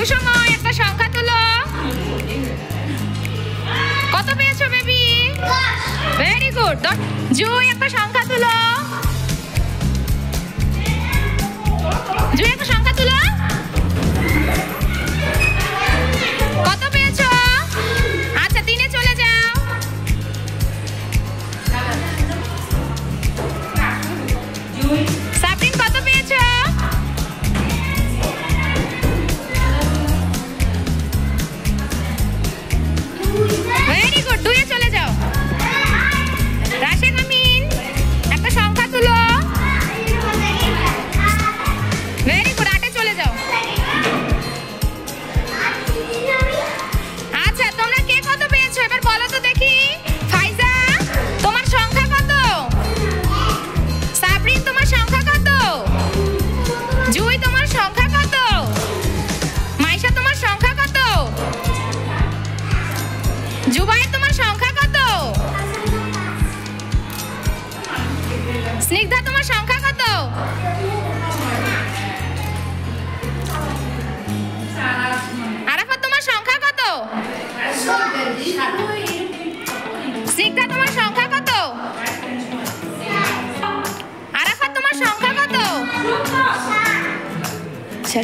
সুসময় একটা সংখ্যা তুলো। কত পেয়েছো বেবি? Very good. জুই একটা সংখ্যা তুলো। জুই একটা সংখ্যা তুলো। কত পেয়েছো? আচ্ছা 3 এ চলে যাও। সাবরিন কত পেয়েছো? Very good. 2 এ চলে যাও। রাশেদ আমিন একটা সংখ্যা তুলো। Very good. 8 এ চলে যাও। আচ্ছা তোমরা কে কত পেয়েছো এবার বলো তো দেখি। ফাইজা তোমার সংখ্যা কত? সাবরিন তোমার সংখ্যা কত? জুই তোমার সংখ্যা কত? মাইশা তোমার সংখ্যা কত? জুবাইর তোমার সংখ্যা কত? স্নিগ্ধা তোমার সংখ্যা কত? আরাফাত তোমার সংখ্যা কত? স্নিগ্ধা তোমার সংখ্যা কত? আরাফাত তোমার সংখ্যা কত? আচ্ছা